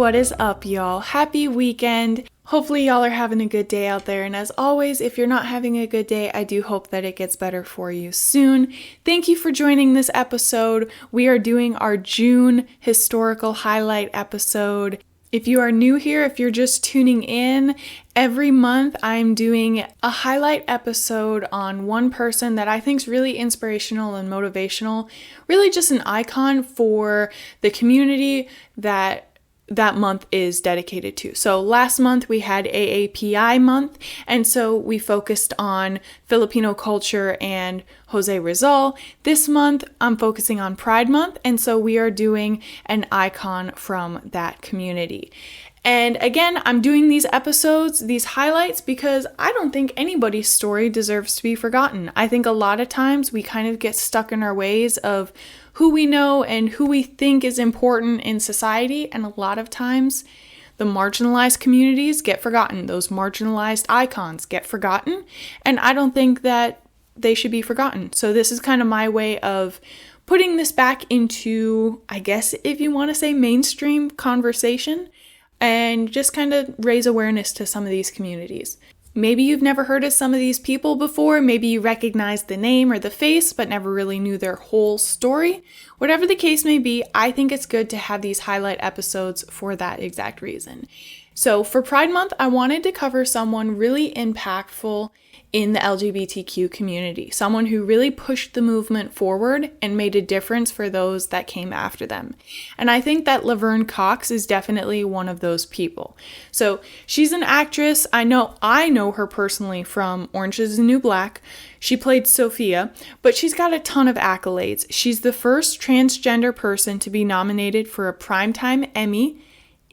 what is up, y'all? Happy weekend. Hopefully y'all are having a good day out there, and as always, if you're not having a good day, I do hope that it gets better for you soon. Thank you for joining this episode. We are doing our June historical highlight episode. If you are new here, if you're just tuning in, every month I'm doing a highlight episode on one person that I think is really inspirational and motivational, really just an icon for the community that month is dedicated to. So last month we had AAPI month, and so we focused on Filipino culture and Jose Rizal. This month I'm focusing on Pride Month, and so we are doing an icon from that community. And again, I'm doing these episodes, these highlights, because I don't think anybody's story deserves to be forgotten. I think a lot of times we kind of get stuck in our ways of who we know and who we think is important in society, and a lot of times the marginalized communities get forgotten. Those marginalized icons get forgotten, and I don't think that they should be forgotten. So this is kind of my way of putting this back into, I guess if you want to say, mainstream conversation, and just kind of raise awareness to some of these communities. Maybe you've never heard of some of these people before, maybe you recognize the name or the face, but never really knew their whole story. Whatever the case may be, I think it's good to have these highlight episodes for that exact reason. So for Pride Month, I wanted to cover someone really impactful in the LGBTQ community, someone who really pushed the movement forward and made a difference for those that came after them. And I think that Laverne Cox is definitely one of those people. So she's an actress. I know her personally from Orange is the New Black. She played Sophia, but she's got a ton of accolades. She's the first transgender person to be nominated for a Primetime Emmy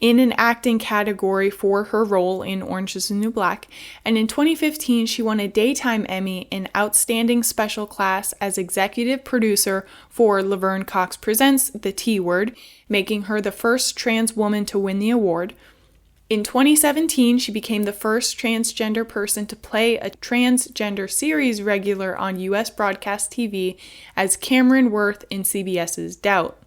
in an acting category for her role in Orange is the New Black. And in 2015, she won a Daytime Emmy in Outstanding Special Class as executive producer for Laverne Cox Presents The T Word, making her the first trans woman to win the award. In 2017, she became the first transgender person to play a transgender series regular on U.S. broadcast TV as Cameron Worth in CBS's Doubt.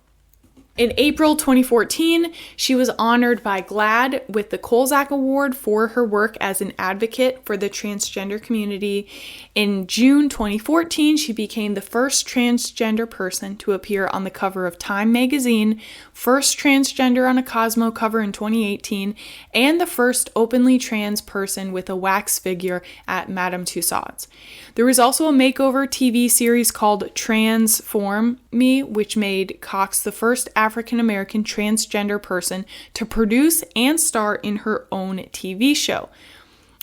In April 2014, she was honored by GLAAD with the Kolzak Award for her work as an advocate for the transgender community. In June 2014, she became the first transgender person to appear on the cover of Time magazine, first transgender on a Cosmo cover in 2018, and the first openly trans person with a wax figure at Madame Tussauds. There was also a makeover TV series called Transform Me, which made Cox the first African-American transgender person to produce and star in her own TV show.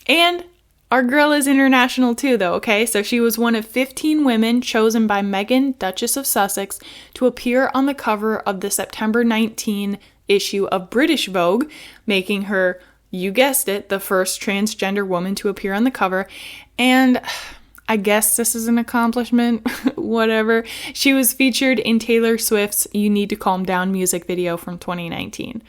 And our girl is international too, though, okay? So she was one of 15 women chosen by Meghan, Duchess of Sussex, to appear on the cover of the September 19 issue of British Vogue, making her, you guessed it, the first transgender woman to appear on the cover. And I guess this is an accomplishment, whatever. She was featured in Taylor Swift's You Need to Calm Down music video from 2019.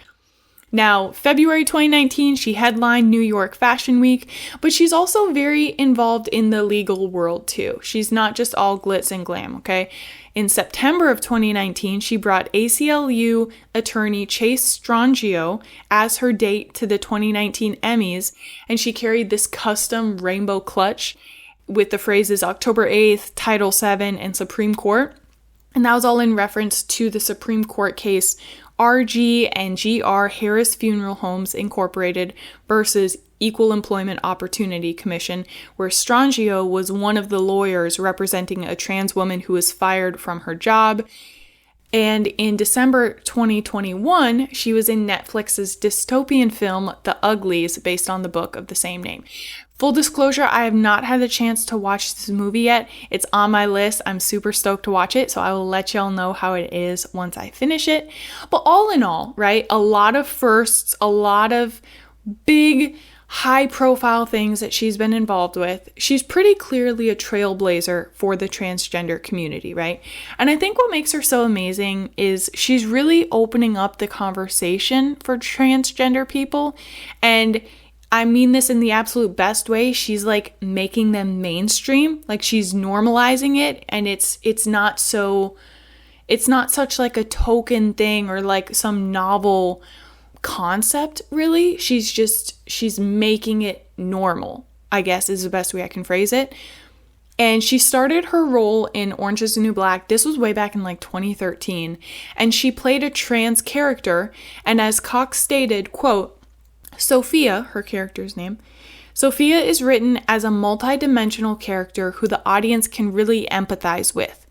Now, February 2019, she headlined New York Fashion Week, but she's also very involved in the legal world too. She's not just all glitz and glam, okay? In September of 2019, she brought ACLU attorney Chase Strangio as her date to the 2019 Emmys, and she carried this custom rainbow clutch with the phrases October 8th, Title VII, and Supreme Court. And that was all in reference to the Supreme Court case RG and GR Harris Funeral Homes Incorporated versus Equal Employment Opportunity Commission, where Strangio was one of the lawyers representing a trans woman who was fired from her job. And in December 2021, she was in Netflix's dystopian film The Uglies, based on the book of the same name. Full disclosure, I have not had the chance to watch this movie yet. It's on my list. I'm super stoked to watch it, so I will let y'all know how it is once I finish it. But all in all, right, a lot of firsts, a lot of big, high-profile things that she's been involved with. She's pretty clearly a trailblazer for the transgender community, right? And I think what makes her so amazing is she's really opening up the conversation for transgender people, and I mean this in the absolute best way. She's like making them mainstream, like she's normalizing it, and it's not such like a token thing or like some novel concept, really. She's making it normal, I guess is the best way I can phrase it. And she started her role in Orange is the New Black. This was way back in like 2013. And she played a trans character. And as Cox stated, quote, Sophia, her character's name, Sophia is written as a multi-dimensional character who the audience can really empathize with.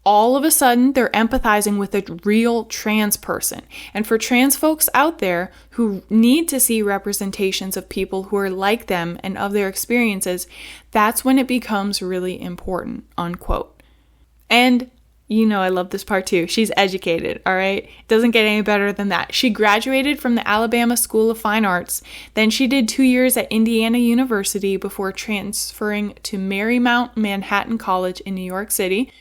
All of a sudden, they're empathizing with a real trans person. And for trans folks out there who need to see representations of people who are like them and of their experiences, that's when it becomes really important, unquote. And, I love this part too. She's educated, all right? Doesn't get any better than that. She graduated from the Alabama School of Fine Arts. Then she did 2 years at Indiana University before transferring to Marymount Manhattan College in New York City.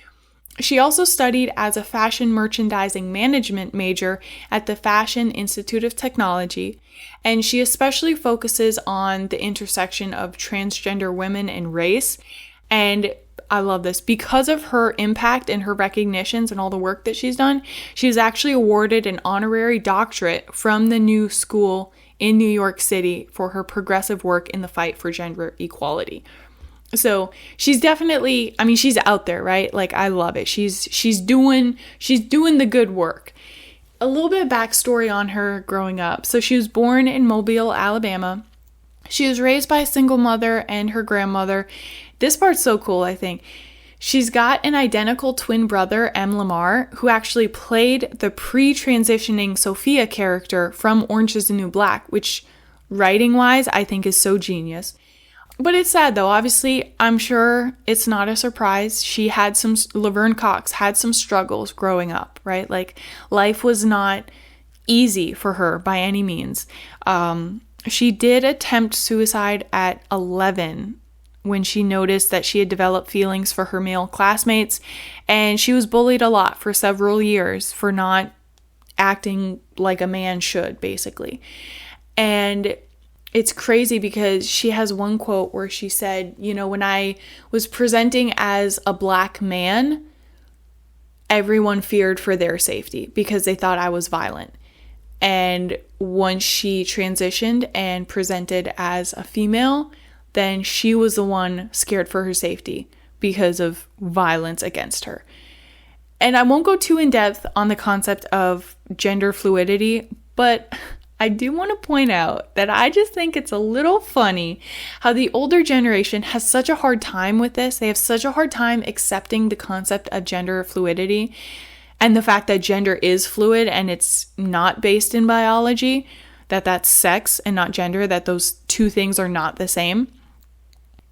She also studied as a fashion merchandising management major at the Fashion Institute of Technology, and she especially focuses on the intersection of transgender women and race. And I love this. Because of her impact and her recognitions and all the work that she's done, she's actually awarded an honorary doctorate from the new school in New York City for her progressive work in the fight for gender equality. So she's definitely, she's out there, right? Like, I love it. She's doing the good work. A little bit of backstory on her growing up. So she was born in Mobile, Alabama. She was raised by a single mother and her grandmother. This part's so cool, I think. She's got an identical twin brother, M. Lamar, who actually played the pre-transitioning Sophia character from Orange is the New Black, which writing-wise, I think is so genius. But it's sad though. Obviously, I'm sure it's not a surprise. Laverne Cox had some struggles growing up, right? Like, life was not easy for her by any means. She did attempt suicide at 11 when she noticed that she had developed feelings for her male classmates, and she was bullied a lot for several years for not acting like a man should, basically. And it's crazy because she has one quote where she said, when I was presenting as a black man, everyone feared for their safety because they thought I was violent. And once she transitioned and presented as a female, then she was the one scared for her safety because of violence against her. And I won't go too in depth on the concept of gender fluidity, but I do want to point out that I just think it's a little funny how the older generation has such a hard time with this. They have such a hard time accepting the concept of gender fluidity and the fact that gender is fluid and it's not based in biology, that that's sex and not gender, that those two things are not the same.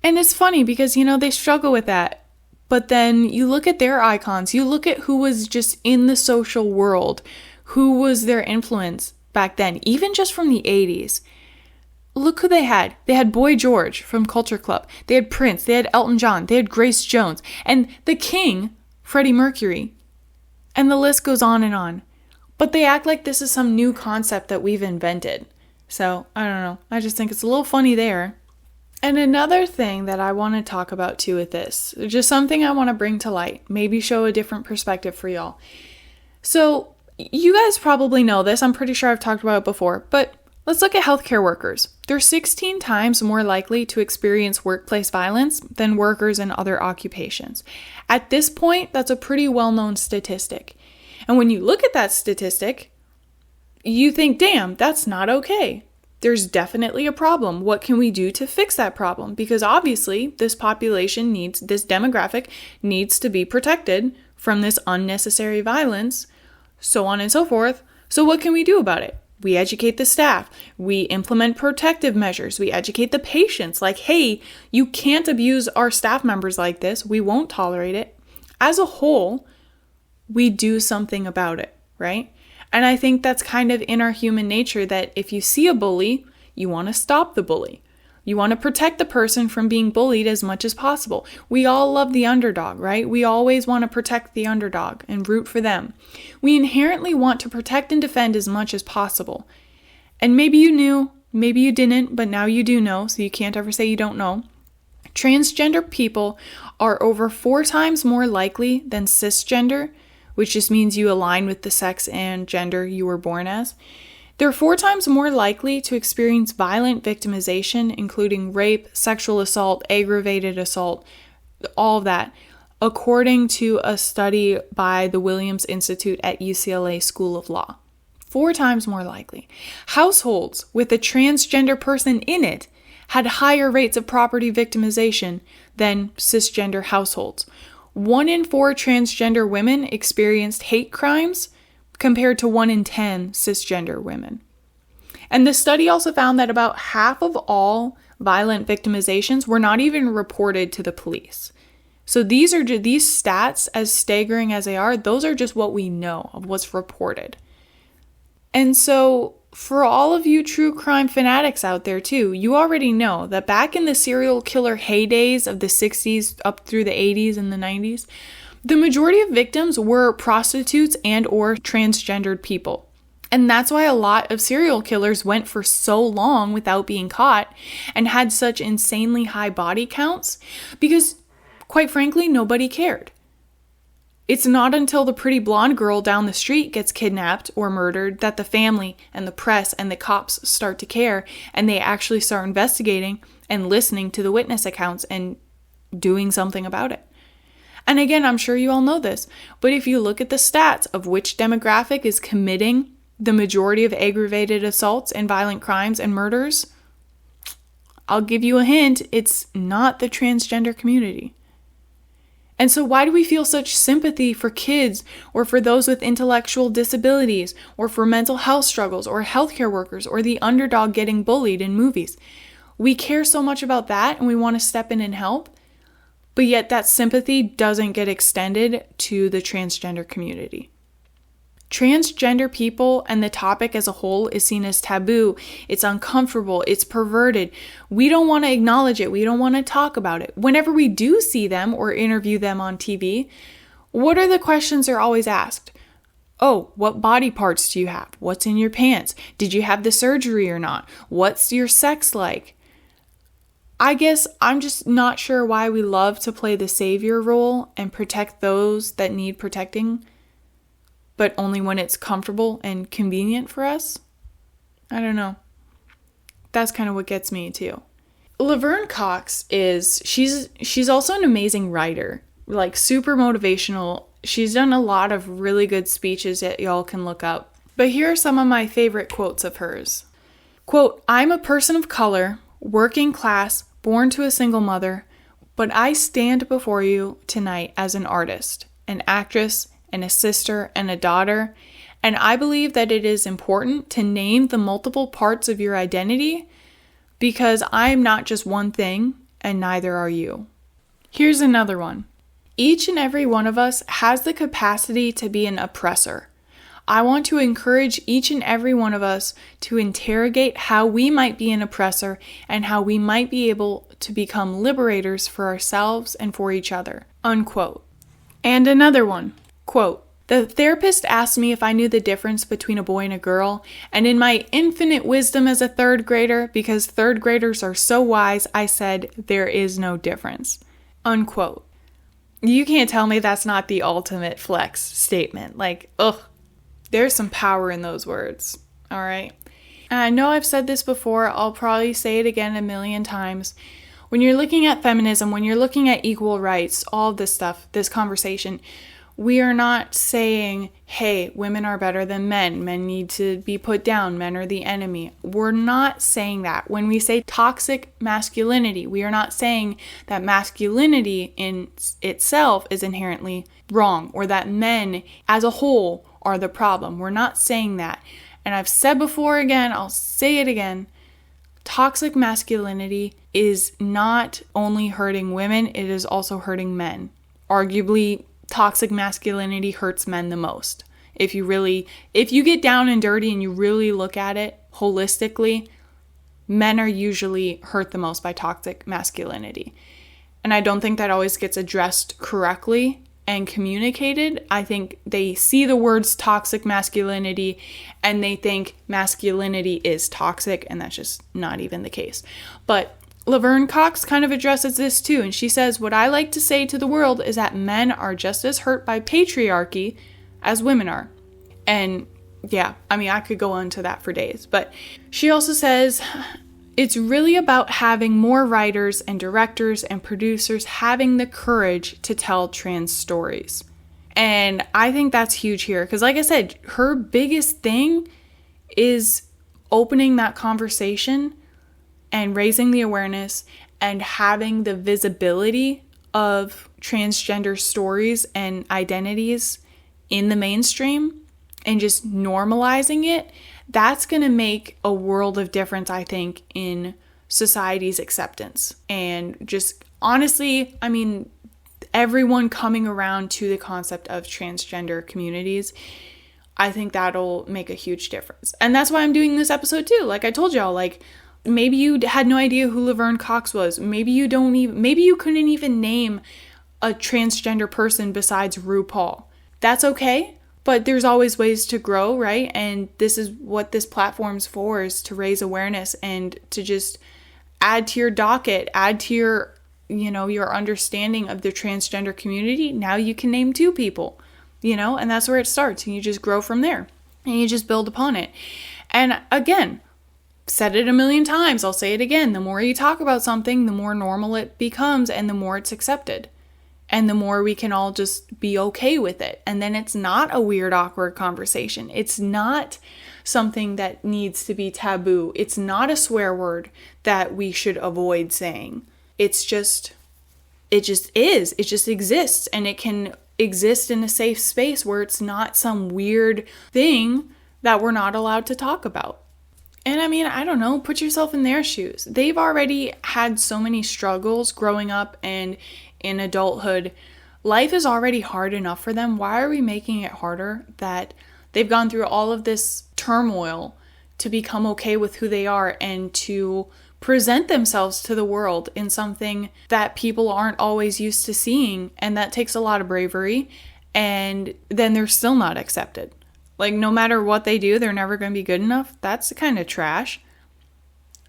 And it's funny because, they struggle with that. But then you look at their icons, you look at who was just in the social world, who was their influence back then, even just from the 80s. Look who they had. They had Boy George from Culture Club. They had Prince. They had Elton John. They had Grace Jones. And the king, Freddie Mercury. And the list goes on and on. But they act like this is some new concept that we've invented. So, I don't know. I just think it's a little funny there. And another thing that I want to talk about too with this, just something I want to bring to light, maybe show a different perspective for y'all. So, you guys probably know this. I'm pretty sure I've talked about it before, but let's look at healthcare workers. They're 16 times more likely to experience workplace violence than workers in other occupations. At this point, that's a pretty well-known statistic. And when you look at that statistic, you think, damn, that's not okay. There's definitely a problem. What can we do to fix that problem? Because obviously, this demographic needs to be protected from this unnecessary violence, so on and so forth. So what can we do about it? We educate the staff. We implement protective measures. We educate the patients. Like, hey, you can't abuse our staff members like this. We won't tolerate it. As a whole, we do something about it, right? And I think that's kind of in our human nature that if you see a bully, you want to stop the bully. You want to protect the person from being bullied as much as possible. We all love the underdog, right? We always want to protect the underdog and root for them. We inherently want to protect and defend as much as possible. And maybe you knew, maybe you didn't, but now you do know, so you can't ever say you don't know. Transgender people are over 4 times more likely than cisgender, which just means you align with the sex and gender you were born as, They're 4 times more likely to experience violent victimization, including rape, sexual assault, aggravated assault, all of that, according to a study by the Williams Institute at UCLA School of Law. 4 times more likely. Households with a transgender person in it had higher rates of property victimization than cisgender households. 1 in 4 transgender women experienced hate crimes compared to 1 in 10 cisgender women. And the study also found that about half of all violent victimizations were not even reported to the police. So these stats, as staggering as they are, those are just what we know of what's reported. And so for all of you true crime fanatics out there too, you already know that back in the serial killer heydays of the 60s up through the 80s and the 90s, the majority of victims were prostitutes and or transgendered people. And that's why a lot of serial killers went for so long without being caught and had such insanely high body counts because, quite frankly, nobody cared. It's not until the pretty blonde girl down the street gets kidnapped or murdered that the family and the press and the cops start to care, and they actually start investigating and listening to the witness accounts and doing something about it. And again, I'm sure you all know this, but if you look at the stats of which demographic is committing the majority of aggravated assaults and violent crimes and murders, I'll give you a hint, it's not the transgender community. And so why do we feel such sympathy for kids or for those with intellectual disabilities or for mental health struggles or healthcare workers or the underdog getting bullied in movies? We care so much about that and we want to step in and help, but yet that sympathy doesn't get extended to the transgender community. Transgender people and the topic as a whole is seen as taboo. It's uncomfortable. It's perverted. We don't want to acknowledge it. We don't want to talk about it. Whenever we do see them or interview them on TV, what are the questions they're always asked? Oh, what body parts do you have? What's in your pants? Did you have the surgery or not? What's your sex like? I guess I'm just not sure why we love to play the savior role and protect those that need protecting, but only when it's comfortable and convenient for us. I don't know. That's kind of what gets me too. Laverne Cox she's also an amazing writer, like super motivational. She's done a lot of really good speeches that y'all can look up. But here are some of my favorite quotes of hers. Quote, "I'm a person of color, working class, born to a single mother, but I stand before you tonight as an artist, an actress, and a sister and a daughter, and I believe that it is important to name the multiple parts of your identity because I am not just one thing and neither are you." Here's another one. "Each and every one of us has the capacity to be an oppressor. I want to encourage each and every one of us to interrogate how we might be an oppressor and how we might be able to become liberators for ourselves and for each other." Unquote. And another one. Quote, "The therapist asked me if I knew the difference between a boy and a girl, and in my infinite wisdom as a 3rd grader, because 3rd graders are so wise, I said, there is no difference." Unquote. You can't tell me that's not the ultimate flex statement. Like, ugh, there's some power in those words, all right? And I know I've said this before, I'll probably say it again a million times. When you're looking at feminism, when you're looking at equal rights, all of this stuff, this conversation, we are not saying, hey, women are better than men. Men need to be put down. Men are the enemy. We're not saying that. When we say toxic masculinity, we are not saying that masculinity in itself is inherently wrong or that men as a whole are the problem. We're not saying that. And I've said before again, I'll say it again. Toxic masculinity is not only hurting women, it is also hurting men. Arguably, toxic masculinity hurts men the most. If you get down and dirty and you really look at it holistically, men are usually hurt the most by toxic masculinity. And I don't think that always gets addressed correctly and communicated. I think they see the words toxic masculinity and they think masculinity is toxic, and that's just not even the case. But Laverne Cox kind of addresses this too, and she says, "What I like to say to the world is that men are just as hurt by patriarchy as women are." And yeah, I mean, I could go into that for days. But she also says it's really about having more writers and directors and producers having the courage to tell trans stories. And I think that's huge here because, like I said, her biggest thing is opening that conversation and raising the awareness and having the visibility of transgender stories and identities in the mainstream and just normalizing it. That's going to make a world of difference, I think, in society's acceptance. And just honestly, I mean, everyone coming around to the concept of transgender communities, I think that'll make a huge difference. And that's why I'm doing this episode too. Like I told y'all, like maybe you had no idea who Laverne Cox was. Maybe you couldn't even name a transgender person besides RuPaul. That's okay. But there's always ways to grow, right? And this is what this platform's for, is to raise awareness and to just add to your docket, add to your, your understanding of the transgender community. Now you can name 2 people, and that's where it starts. And you just grow from there and you just build upon it. And again, said it a million times, I'll say it again. The more you talk about something, the more normal it becomes and the more it's accepted. And the more we can all just be okay with it. And then it's not a weird, awkward conversation. It's not something that needs to be taboo. It's not a swear word that we should avoid saying. It just is. It just exists. And it can exist in a safe space where it's not some weird thing that we're not allowed to talk about. And I mean, I don't know, put yourself in their shoes. They've already had so many struggles growing up and in adulthood. Life is already hard enough for them. Why are we making it harder? That they've gone through all of this turmoil to become okay with who they are and to present themselves to the world in something that people aren't always used to seeing. And that takes a lot of bravery. And then they're still not accepted. Like, no matter what they do, they're never going to be good enough. That's kind of trash.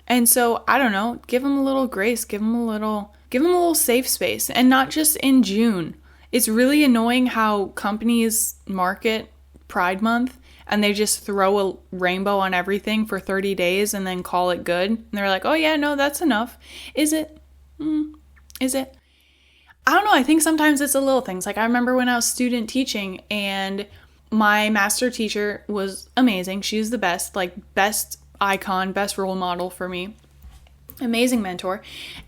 And so, I don't know, give them a little grace, give them a little safe space, and not just in June. It's really annoying how companies market Pride Month and they just throw a rainbow on everything for 30 days and then call it good. And they're like, oh yeah, no, that's enough. Is it? Is it? I don't know. I think sometimes it's the little things. Like I remember when I was student teaching and my master teacher was amazing. She's the best, like best icon, best role model for me. Amazing mentor.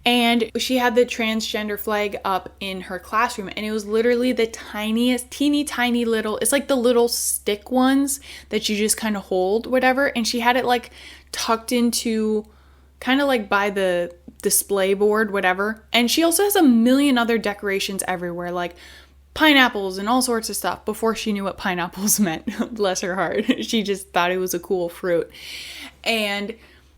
And she had the transgender flag up in her classroom and it was literally the tiniest, teeny tiny little, it's like the little stick ones that you just kind of hold, whatever. And she had it like tucked into kind of like by the display board, whatever. And she also has a million other decorations everywhere, like pineapples and all sorts of stuff before she knew what pineapples meant. Bless her heart. She just thought it was a cool fruit. And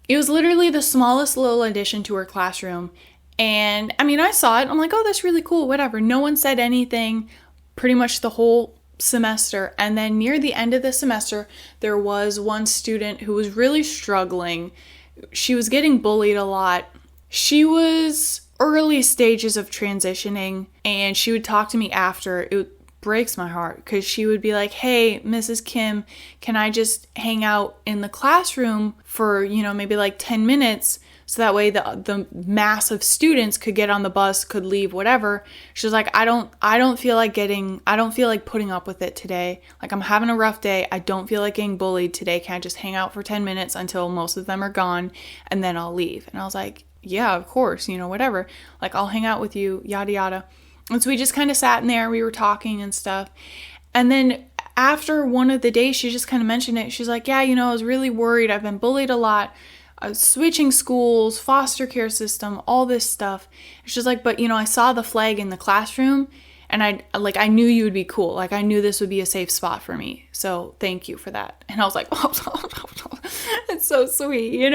it was literally the smallest little addition to her classroom. And I mean, I saw it. I'm like, oh, that's really cool. Whatever. No one said anything pretty much the whole semester. And then near the end of the semester, there was one student who was really struggling. She was getting bullied a lot. She was early stages of transitioning, and she would talk to me after. It breaks my heart because she would be like, hey, Mrs. Kim, can I just hang out in the classroom for, maybe like 10 minutes so that way the mass of students could get on the bus, could leave, whatever. She was like, I don't feel like putting up with it today. Like, I'm having a rough day. I don't feel like getting bullied today. Can I just hang out for 10 minutes until most of them are gone and then I'll leave? And I was like, yeah, of course, whatever. Like, I'll hang out with you, yada, yada. And so we just kind of sat in there. We were talking and stuff. And then after one of the days, she just kind of mentioned it. She's like, yeah, I was really worried. I've been bullied a lot. I was switching schools, foster care system, all this stuff. She's like, but, I saw the flag in the classroom and I knew you would be cool. Like, I knew this would be a safe spot for me. So thank you for that. And I was like, oh, it's so sweet,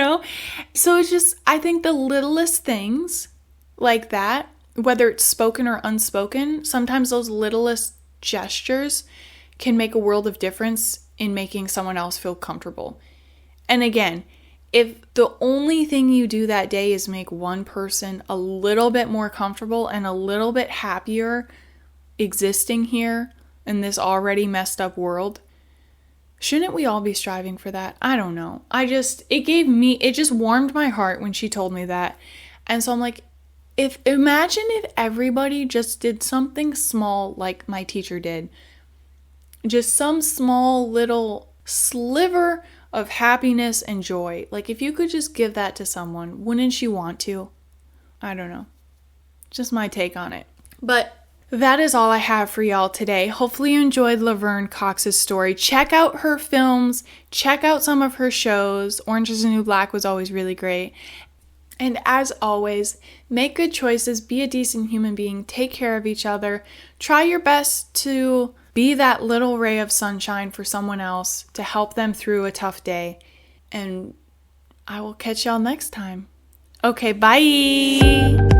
So it's just, I think the littlest things like that, whether it's spoken or unspoken, sometimes those littlest gestures can make a world of difference in making someone else feel comfortable. And again, if the only thing you do that day is make one person a little bit more comfortable and a little bit happier existing here in this already messed up world, Shouldn't we all be striving for that? I don't know. It just warmed my heart when she told me that. And so I'm like, imagine if everybody just did something small like my teacher did. Just some small little sliver of happiness and joy. Like if you could just give that to someone, wouldn't you want to? I don't know. Just my take on it. But that is all I have for y'all today. Hopefully you enjoyed Laverne Cox's story. Check out her films. Check out some of her shows. Orange is the New Black was always really great. And as always, make good choices. Be a decent human being. Take care of each other. Try your best to be that little ray of sunshine for someone else to help them through a tough day. And I will catch y'all next time. Okay, bye.